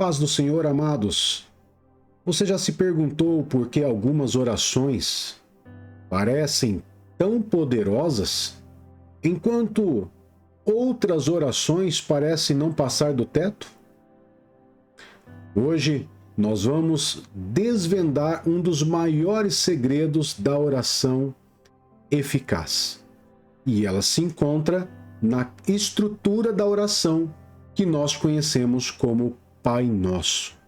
Paz do Senhor, amados. Você já se perguntou por que algumas orações parecem tão poderosas, enquanto outras orações parecem não passar do teto? Hoje nós vamos desvendar um dos maiores segredos da oração eficaz. E ela se encontra na estrutura da oração que nós conhecemos como Pai Nosso.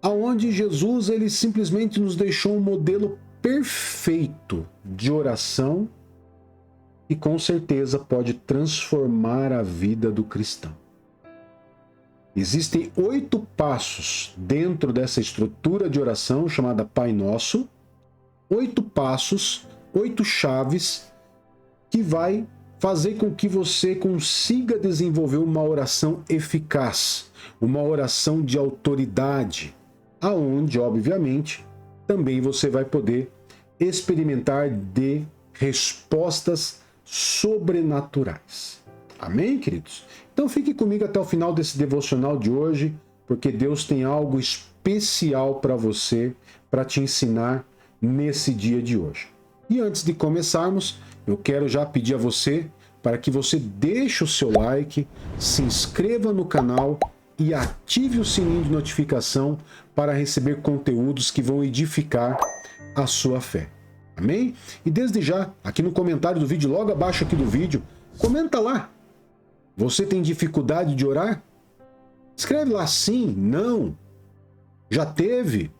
Aonde Jesus ele simplesmente nos deixou um modelo perfeito de oração e com certeza pode transformar a vida do cristão. Existem 8 passos dentro dessa estrutura de oração chamada Pai Nosso, 8 passos, 8 chaves que vai fazer com que você consiga desenvolver uma oração eficaz, uma oração de autoridade, aonde, obviamente, também você vai poder experimentar de respostas sobrenaturais. Amém, queridos? Então fique comigo até o final desse devocional de hoje, porque Deus tem algo especial para você, para te ensinar nesse dia de hoje. E antes de começarmos, eu quero já pedir a você para que você deixe o seu like, se inscreva no canal e ative o sininho de notificação para receber conteúdos que vão edificar a sua fé. Amém? E desde já, aqui no comentário do vídeo, logo abaixo aqui do vídeo, comenta lá. Você tem dificuldade de orar? Escreve lá sim, não, já teve.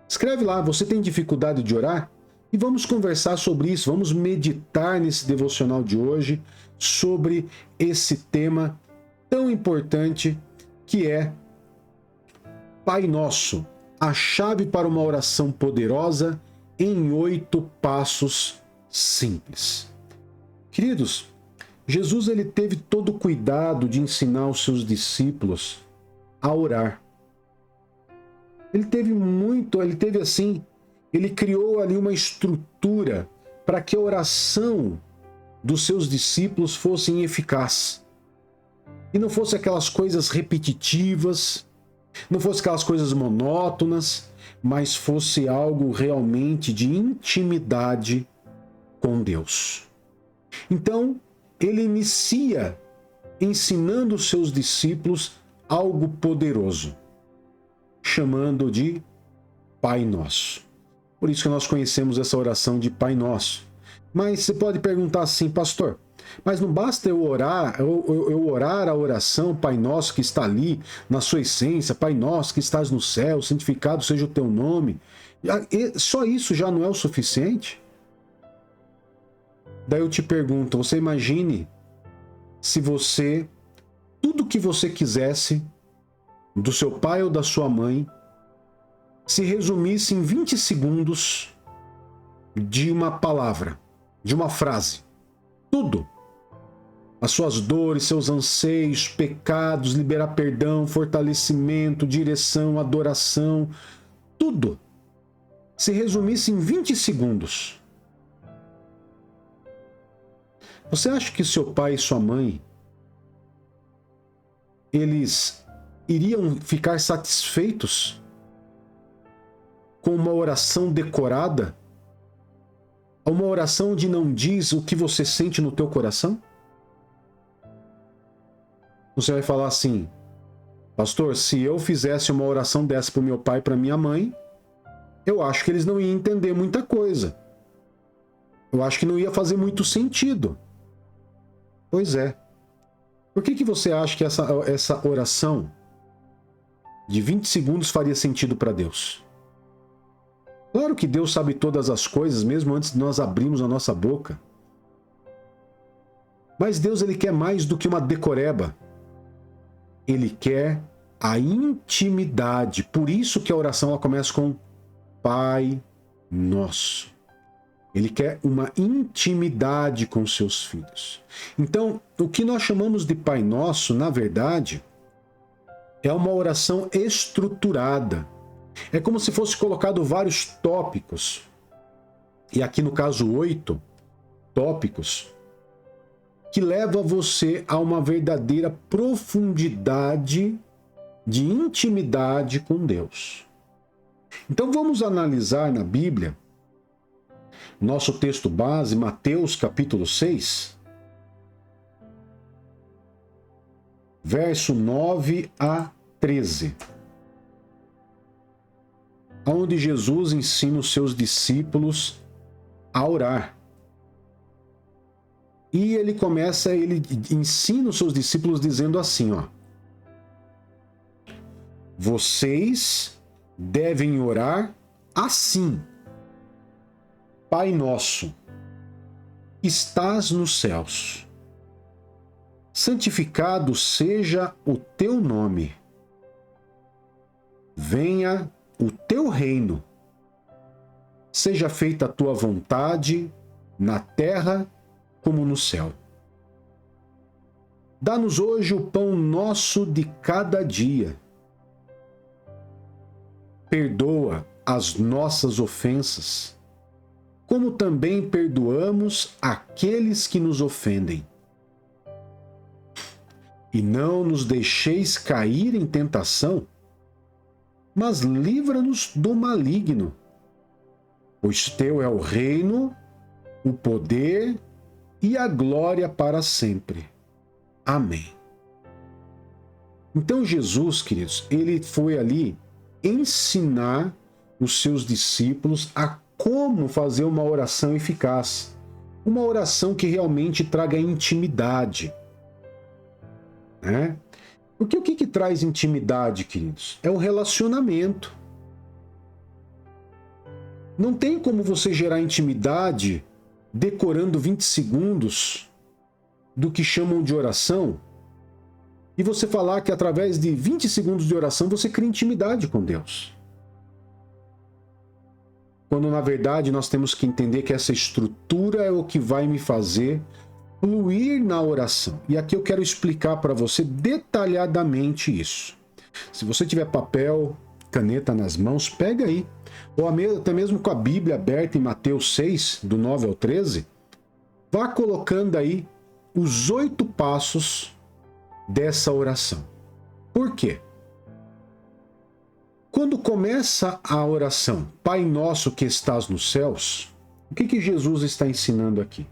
Escreve lá, você tem dificuldade de orar? E vamos conversar sobre isso, vamos meditar nesse devocional de hoje sobre esse tema tão importante que é Pai Nosso, a chave para uma oração poderosa em 8 passos simples. Queridos, Jesus ele teve todo o cuidado de ensinar os seus discípulos a orar. Ele criou ali uma estrutura para que a oração dos seus discípulos fosse eficaz. E não fosse aquelas coisas repetitivas, não fosse aquelas coisas monótonas, mas fosse algo realmente de intimidade com Deus. Então, ele inicia ensinando os seus discípulos algo poderoso, chamando de Pai Nosso. Por isso que nós conhecemos essa oração de Pai Nosso. Mas você pode perguntar assim, pastor, mas não basta eu orar a oração Pai Nosso que está ali na sua essência, Pai Nosso que estás no céu, santificado seja o teu nome. Só isso já não é o suficiente? Daí eu te pergunto, você imagine se você, tudo que você quisesse do seu pai ou da sua mãe, se resumisse em 20 segundos de uma palavra, de uma frase. Tudo. As suas dores, seus anseios, pecados, liberar perdão, fortalecimento, direção, adoração, tudo. Se resumisse em 20 segundos. Você acha que seu pai e sua mãe, eles iriam ficar satisfeitos com uma oração decorada? Uma oração onde não diz o que você sente no teu coração? Você vai falar assim, pastor, se eu fizesse uma oração dessa para o meu pai e para minha mãe, eu acho que eles não iam entender muita coisa. Eu acho que não ia fazer muito sentido. Pois é. Por que você acha que essa oração de 20 segundos faria sentido para Deus? Claro que Deus sabe todas as coisas, mesmo antes de nós abrirmos a nossa boca. Mas Deus ele quer mais do que uma decoreba. Ele quer a intimidade. Por isso que a oração ela começa com Pai Nosso. Ele quer uma intimidade com seus filhos. Então, o que nós chamamos de Pai Nosso, na verdade, é uma oração estruturada. É como se fosse colocado vários tópicos. E aqui no caso 8 tópicos que leva você a uma verdadeira profundidade de intimidade com Deus. Então vamos analisar na Bíblia, nosso texto base, Mateus capítulo 6, verso 9 a 13, onde Jesus ensina os seus discípulos a orar. E ele ensina os seus discípulos dizendo assim, ó: vocês devem orar assim: Pai nosso, estás nos céus, santificado seja o teu nome. Venha o teu reino. Seja feita a tua vontade, na terra como no céu. Dá-nos hoje o pão nosso de cada dia. Perdoa as nossas ofensas, como também perdoamos aqueles que nos ofendem. E não nos deixeis cair em tentação, mas livra-nos do maligno. Pois teu é o reino, o poder e a glória para sempre. Amém. Então Jesus, queridos, ele foi ali ensinar os seus discípulos a como fazer uma oração eficaz. Uma oração que realmente traga intimidade. Né? Porque o que traz intimidade, queridos? É o relacionamento. Não tem como você gerar intimidade decorando 20 segundos do que chamam de oração e você falar que através de 20 segundos de oração você cria intimidade com Deus. Quando na verdade nós temos que entender que essa estrutura é o que vai me fazer fluir na oração. E aqui eu quero explicar para você detalhadamente isso. Se você tiver papel, caneta nas mãos, pega aí. Ou até mesmo com a Bíblia aberta em Mateus 6, do 9 ao 13, vá colocando aí os 8 passos dessa oração. Por quê? Quando começa a oração, Pai Nosso que estás nos céus, o que Jesus está ensinando aqui?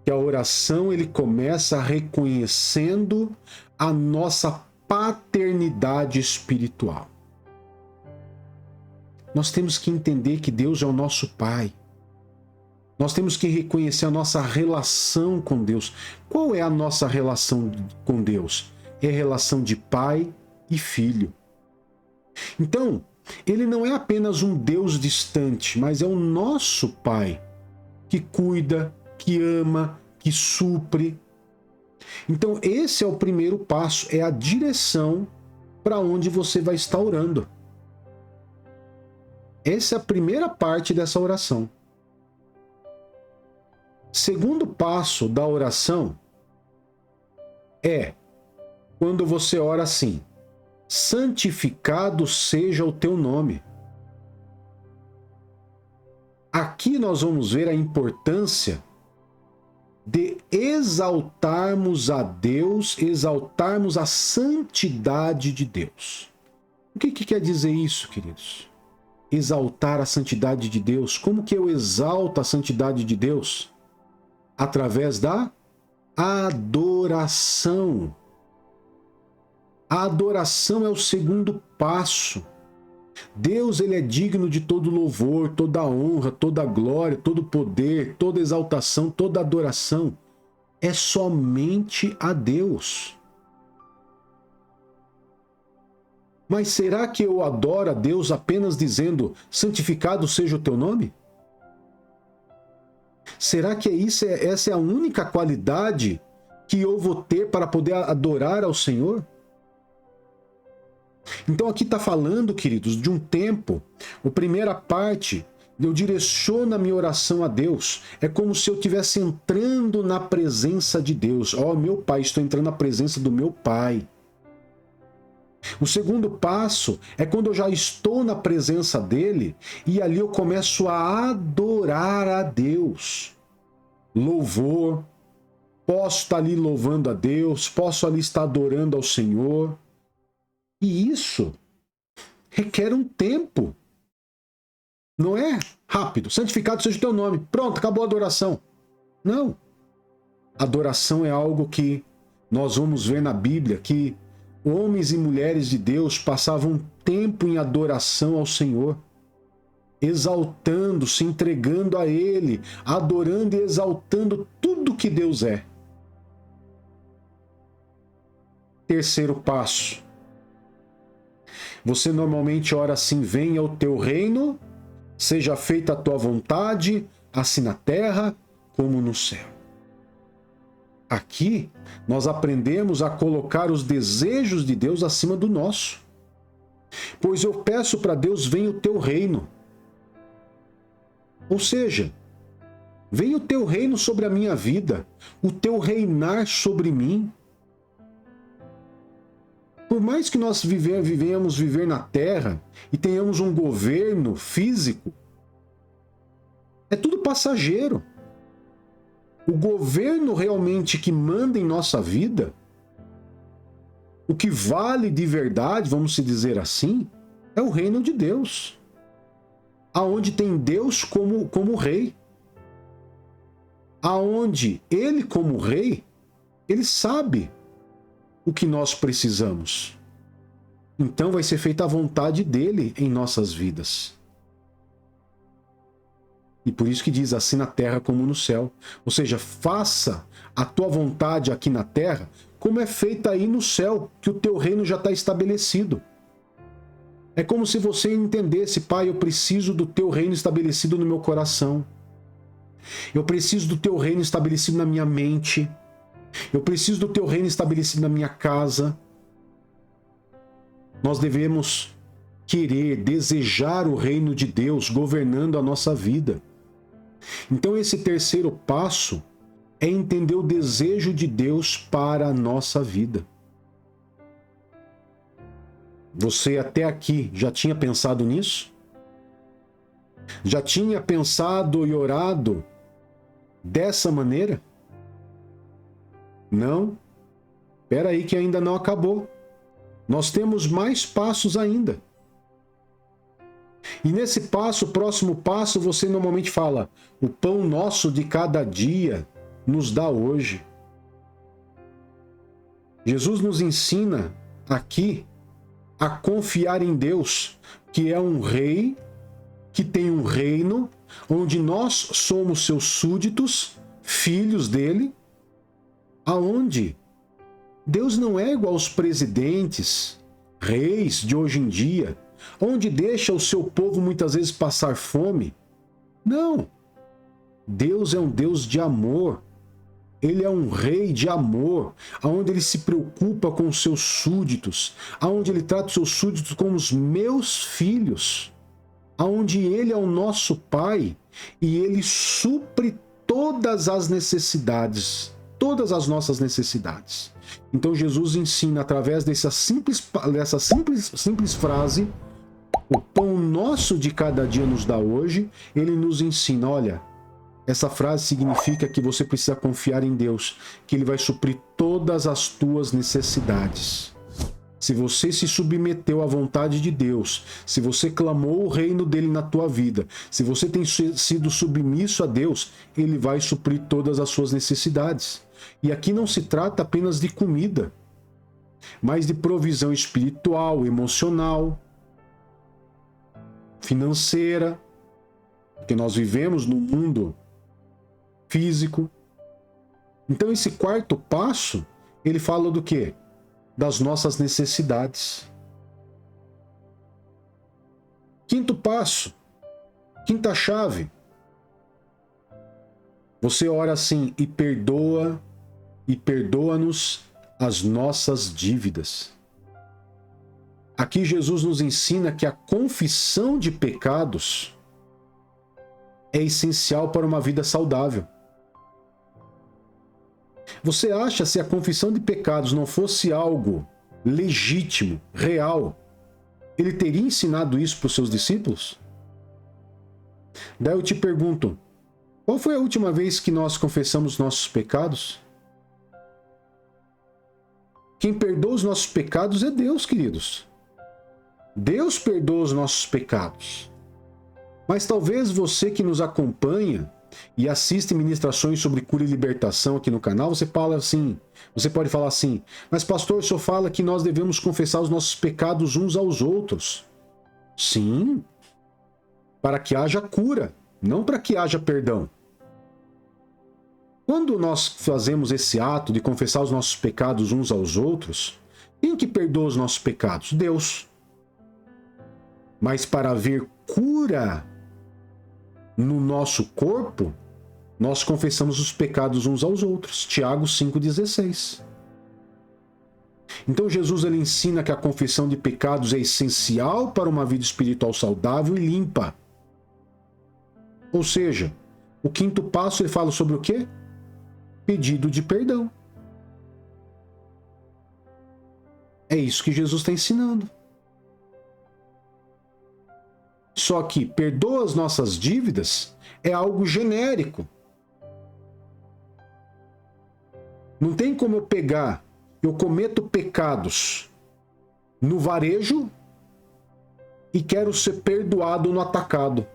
Que a oração ele começa reconhecendo a nossa paternidade espiritual. Nós temos que entender que Deus é o nosso Pai. Nós temos que reconhecer a nossa relação com Deus. Qual é a nossa relação com Deus? É a relação de pai e filho. Então, ele não é apenas um Deus distante, mas é o nosso Pai, que cuida, que ama, que supre. Então, esse é o primeiro passo, é a direção para onde você vai estar orando. Essa é a primeira parte dessa oração. Segundo passo da oração é quando você ora assim: santificado seja o teu nome. Aqui nós vamos ver a importância de exaltarmos a Deus, exaltarmos a santidade de Deus. O que quer dizer isso, queridos? Exaltar a santidade de Deus. Como que eu exalto a santidade de Deus? Através da adoração. A adoração é o segundo passo. Deus ele é digno de todo louvor, toda honra, toda glória, todo poder, toda exaltação, toda adoração. É somente a Deus. Mas será que eu adoro a Deus apenas dizendo santificado seja o teu nome? Será que essa é a única qualidade que eu vou ter para poder adorar ao Senhor? Então aqui está falando, queridos, de um tempo, a primeira parte, eu direciono a minha oração a Deus, é como se eu estivesse entrando na presença de Deus. Ó, meu Pai, estou entrando na presença do meu Pai. O segundo passo é quando eu já estou na presença dele e ali eu começo a adorar a Deus. Louvor, posso estar ali louvando a Deus, posso ali estar adorando ao Senhor. E isso requer um tempo. Não é rápido. Santificado seja o teu nome. Pronto, acabou a adoração. Não. Adoração é algo que nós vamos ver na Bíblia, que homens e mulheres de Deus passavam tempo em adoração ao Senhor, exaltando, se entregando a Ele, adorando e exaltando tudo que Deus é. Terceiro passo. Você normalmente ora assim: venha o teu reino, seja feita a tua vontade, assim na terra como no céu. Aqui nós aprendemos a colocar os desejos de Deus acima do nosso. Pois eu peço para Deus: venha o teu reino. Ou seja, venha o teu reino sobre a minha vida, o teu reinar sobre mim. Por mais que nós vivemos viver na terra e tenhamos um governo físico, é tudo passageiro. O governo realmente que manda em nossa vida, o que vale de verdade, vamos se dizer assim, é o reino de Deus. Aonde tem Deus como rei. Aonde ele como rei, ele sabe o que nós precisamos. Então vai ser feita a vontade dele em nossas vidas. E por isso que diz assim na terra como no céu. Ou seja, faça a tua vontade aqui na terra como é feita aí no céu, que o teu reino já está estabelecido. É como se você entendesse: Pai, eu preciso do teu reino estabelecido no meu coração. Eu preciso do teu reino estabelecido na minha mente. Eu preciso do teu reino estabelecido na minha casa. Nós devemos querer, desejar o reino de Deus governando a nossa vida. Então esse terceiro passo é entender o desejo de Deus para a nossa vida. Você até aqui já tinha pensado nisso? Já tinha pensado e orado dessa maneira? Não? Espera aí que ainda não acabou. Nós temos mais passos ainda. E nesse passo, o próximo passo, você normalmente fala: o pão nosso de cada dia nos dá hoje. Jesus nos ensina aqui a confiar em Deus, que é um rei, que tem um reino, onde nós somos seus súditos, filhos dele, aonde Deus não é igual aos presidentes, reis de hoje em dia, onde deixa o seu povo muitas vezes passar fome. Não. Deus é um Deus de amor. Ele é um rei de amor, aonde ele se preocupa com os seus súditos, aonde ele trata os seus súditos como os meus filhos, aonde ele é o nosso pai e ele supre todas as necessidades, todas as nossas necessidades. Então Jesus ensina através dessa simples frase: o pão nosso de cada dia nos dá hoje. Ele nos ensina: olha, essa frase significa que você precisa confiar em Deus, que Ele vai suprir todas as tuas necessidades. Se você se submeteu à vontade de Deus, se você clamou o reino dele na tua vida, se você tem sido submisso a Deus, Ele vai suprir todas as suas necessidades. E aqui não se trata apenas de comida, mas de provisão espiritual, emocional, financeira, porque nós vivemos num mundo físico. Então esse quarto passo, ele fala do quê? Das nossas necessidades. Quinto passo, quinta chave. Você ora assim: e perdoa-nos as nossas dívidas. Aqui Jesus nos ensina que a confissão de pecados é essencial para uma vida saudável. Você acha, se a confissão de pecados não fosse algo legítimo, real, ele teria ensinado isso para os seus discípulos? Daí eu te pergunto: qual foi a última vez que nós confessamos nossos pecados? Quem perdoa os nossos pecados é Deus, queridos. Deus perdoa os nossos pecados. Mas talvez você que nos acompanha e assiste ministrações sobre cura e libertação aqui no canal, você pode falar assim, mas pastor, o senhor fala que nós devemos confessar os nossos pecados uns aos outros. Sim, para que haja cura, não para que haja perdão. Quando nós fazemos esse ato de confessar os nossos pecados uns aos outros, quem que perdoa os nossos pecados? Deus. Mas para haver cura no nosso corpo, nós confessamos os pecados uns aos outros. Tiago 5,16. Então Jesus ele ensina que a confissão de pecados é essencial para uma vida espiritual saudável e limpa. Ou seja, o quinto passo ele fala sobre o quê? Pedido de perdão. É isso que Jesus está ensinando. Só que perdoa as nossas dívidas é algo genérico. Não tem como eu cometo pecados no varejo e quero ser perdoado no atacado.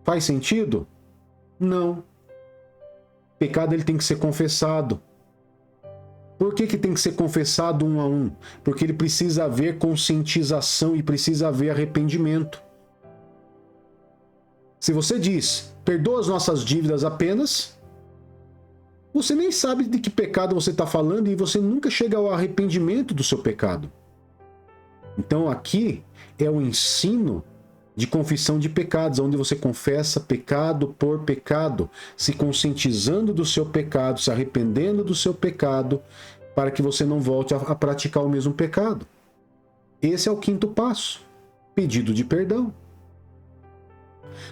Faz sentido? Não. O pecado ele tem que ser confessado. Por que tem que ser confessado um a um? Porque ele precisa haver conscientização e precisa haver arrependimento. Se você diz, perdoa as nossas dívidas apenas, você nem sabe de que pecado você está falando e você nunca chega ao arrependimento do seu pecado. Então aqui é o ensino de confissão de pecados, onde você confessa pecado por pecado, se conscientizando do seu pecado, se arrependendo do seu pecado, para que você não volte a praticar o mesmo pecado. Esse é o quinto passo, pedido de perdão.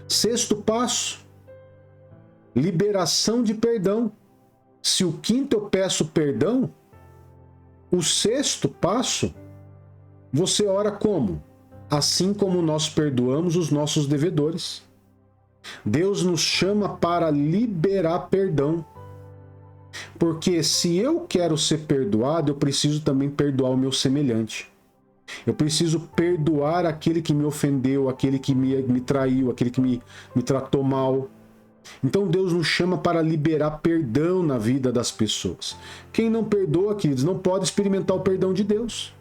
Sexto passo, liberação de perdão. Se o quinto eu peço perdão, o sexto passo, você ora como? Assim como nós perdoamos os nossos devedores. Deus nos chama para liberar perdão. Porque se eu quero ser perdoado, eu preciso também perdoar o meu semelhante. Eu preciso perdoar aquele que me ofendeu, aquele que me traiu, aquele que me tratou mal. Então Deus nos chama para liberar perdão na vida das pessoas. Quem não perdoa, queridos, não pode experimentar o perdão de Deus.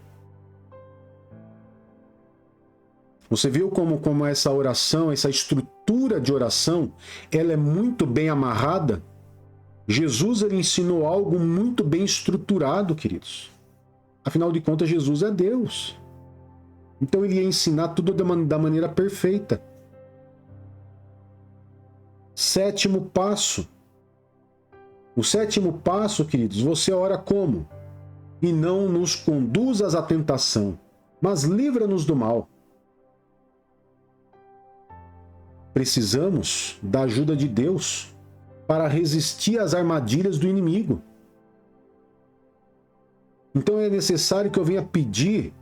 Você viu como essa oração, essa estrutura de oração, ela é muito bem amarrada? Jesus ele ensinou algo muito bem estruturado, queridos. Afinal de contas, Jesus é Deus. Então ele ia ensinar tudo da maneira perfeita. Sétimo passo. O sétimo passo, queridos, você ora como? E não nos conduzas à tentação, mas livra-nos do mal. Precisamos da ajuda de Deus para resistir às armadilhas do inimigo. Então é necessário que eu venha pedir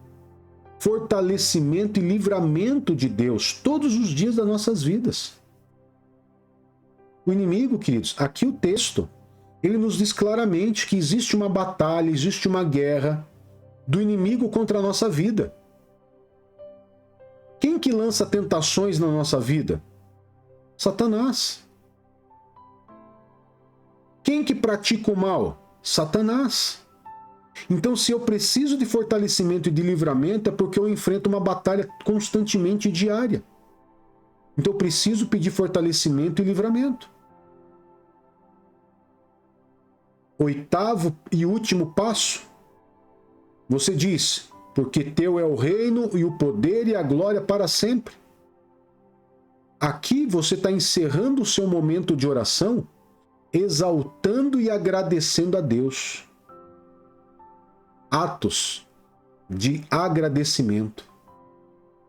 fortalecimento e livramento de Deus todos os dias das nossas vidas. O inimigo, queridos, aqui o texto, ele nos diz claramente que existe uma batalha, existe uma guerra do inimigo contra a nossa vida. Quem que lança tentações na nossa vida? Satanás. Quem que pratica o mal? Satanás. Então, se eu preciso de fortalecimento e de livramento, é porque eu enfrento uma batalha constantemente diária. Então, eu preciso pedir fortalecimento e livramento. Oitavo e último passo, você diz, porque teu é o reino e o poder e a glória para sempre. Aqui você está encerrando o seu momento de oração, exaltando e agradecendo a Deus. Atos de agradecimento.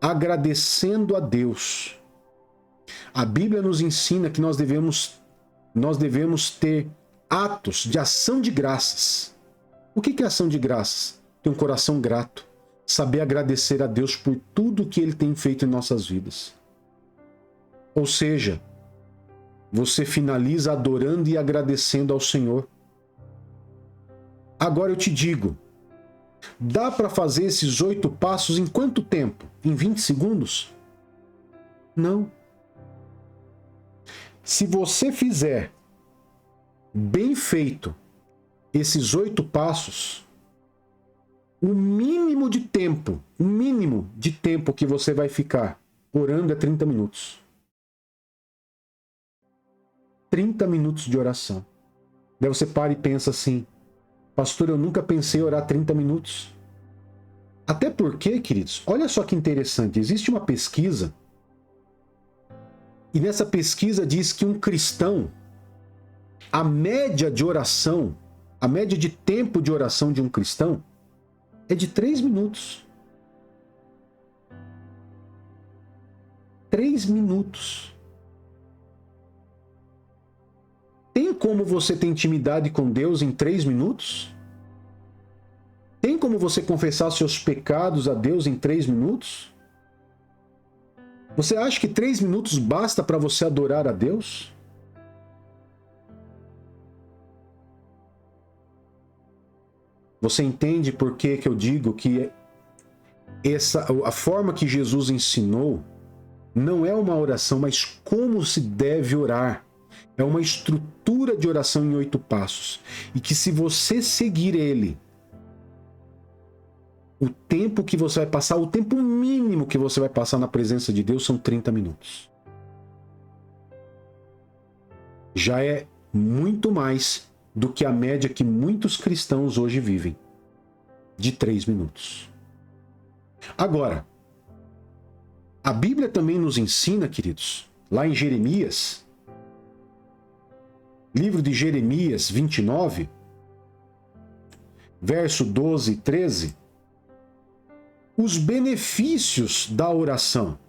Agradecendo a Deus. A Bíblia nos ensina que nós devemos ter atos de ação de graças. O que é ação de graças? Ter um coração grato. Saber agradecer a Deus por tudo que Ele tem feito em nossas vidas. Ou seja, você finaliza adorando e agradecendo ao Senhor. Agora eu te digo, Dá para fazer esses 8 passos em quanto tempo? Em 20 segundos? Não. Se você fizer bem feito esses 8 passos, o mínimo de tempo que você vai ficar orando é 30 minutos. 30 minutos de oração. Daí você para e pensa assim: pastor, eu nunca pensei em orar 30 minutos. Até porque, queridos, olha só que interessante, existe uma pesquisa, e nessa pesquisa diz que um cristão, a média de oração, a média de tempo de oração de um cristão é de 3 minutos. 3 minutos. Tem como você ter intimidade com Deus em 3 minutos? Tem como você confessar seus pecados a Deus em 3 minutos? Você acha que 3 minutos basta para você adorar a Deus? Você entende por que eu digo que a forma que Jesus ensinou não é uma oração, mas como se deve orar? É uma estrutura de oração em 8 passos. E que se você seguir ele, o tempo que você vai passar, o tempo mínimo que você vai passar na presença de Deus são 30 minutos. Já é muito mais do que a média que muitos cristãos hoje vivem, de 3 minutos. Agora, a Bíblia também nos ensina, queridos, lá em Jeremias, livro de Jeremias 29, verso 12 e 13, os benefícios da oração.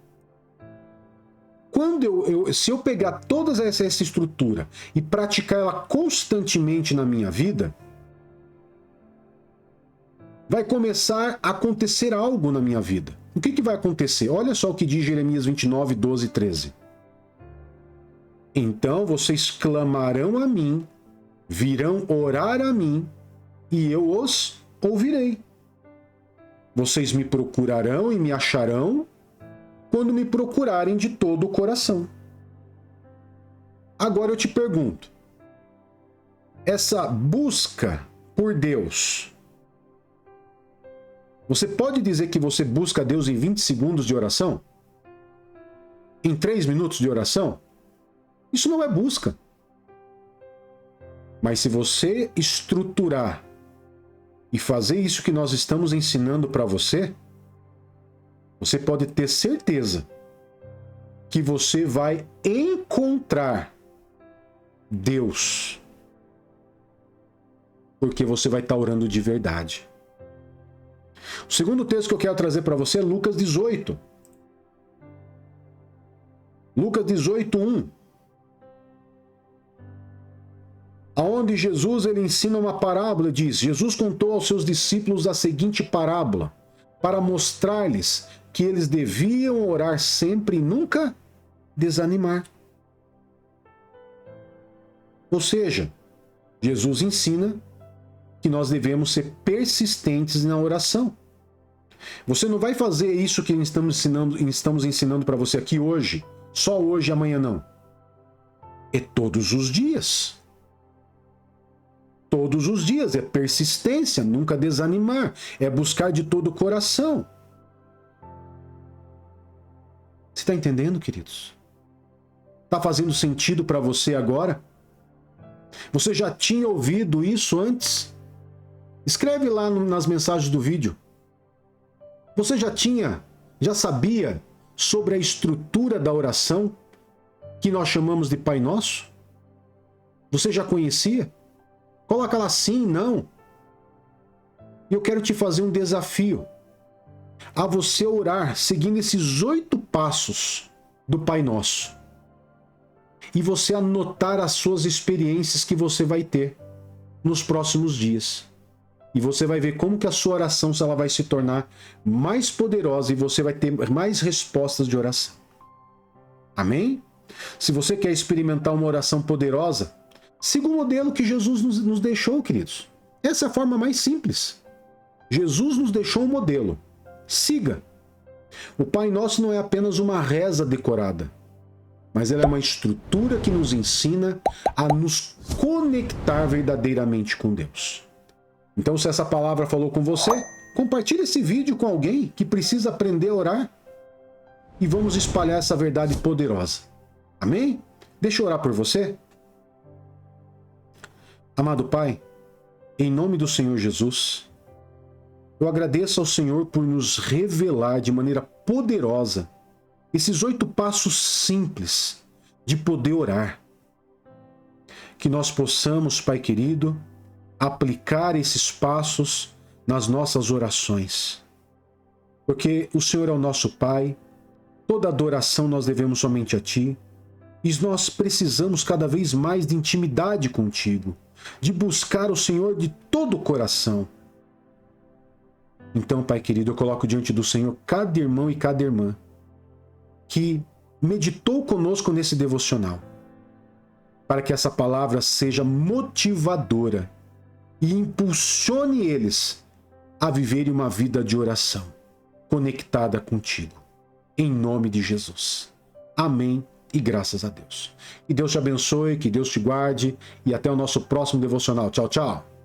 Se eu pegar toda essa estrutura e praticar ela constantemente na minha vida, vai começar a acontecer algo na minha vida. O que vai acontecer? Olha só o que diz Jeremias 29, 12 e 13. Então vocês clamarão a mim, virão orar a mim, e eu os ouvirei. Vocês me procurarão e me acharão quando me procurarem de todo o coração. Agora eu te pergunto, essa busca por Deus, você pode dizer que você busca Deus em 20 segundos de oração? Em 3 minutos de oração? Isso não é busca. Mas se você estruturar e fazer isso que nós estamos ensinando para você, você pode ter certeza que você vai encontrar Deus. Porque você vai estar orando de verdade. O segundo texto que eu quero trazer para você é Lucas 18. Lucas 18, 1. Aonde Jesus ele ensina uma parábola, diz: Jesus contou aos seus discípulos a seguinte parábola, para mostrar-lhes que eles deviam orar sempre e nunca desanimar. Ou seja, Jesus ensina que nós devemos ser persistentes na oração. Você não vai fazer isso que estamos ensinando para você aqui hoje, só hoje e amanhã não. É todos os dias. Todos os dias, é persistência, nunca desanimar, é buscar de todo o coração. Você está entendendo, queridos? Está fazendo sentido para você agora? Você já tinha ouvido isso antes? Escreve lá nas mensagens do vídeo. Você já sabia sobre a estrutura da oração que nós chamamos de Pai Nosso? Você já conhecia? Coloca lá sim, não. E eu quero te fazer um desafio a você orar seguindo esses 8 passos do Pai Nosso. E você anotar as suas experiências que você vai ter nos próximos dias. E você vai ver como que a sua oração ela vai se tornar mais poderosa e você vai ter mais respostas de oração. Amém? Se você quer experimentar uma oração poderosa, siga o modelo que Jesus nos deixou, queridos. Essa é a forma mais simples. Jesus nos deixou um modelo. Siga. O Pai Nosso não é apenas uma reza decorada, mas ela é uma estrutura que nos ensina a nos conectar verdadeiramente com Deus. Então, se essa palavra falou com você, compartilhe esse vídeo com alguém que precisa aprender a orar e vamos espalhar essa verdade poderosa. Amém? Deixa eu orar por você. Amado Pai, em nome do Senhor Jesus, eu agradeço ao Senhor por nos revelar de maneira poderosa esses 8 passos simples de poder orar. Que nós possamos, Pai querido, aplicar esses passos nas nossas orações. Porque o Senhor é o nosso Pai, toda adoração nós devemos somente a Ti, e nós precisamos cada vez mais de intimidade contigo, de buscar o Senhor de todo o coração. Então, Pai querido, eu coloco diante do Senhor cada irmão e cada irmã que meditou conosco nesse devocional, para que essa palavra seja motivadora e impulsione eles a viverem uma vida de oração, conectada contigo. Em nome de Jesus. Amém e graças a Deus. Que Deus te abençoe, que Deus te guarde e até o nosso próximo devocional. Tchau, tchau.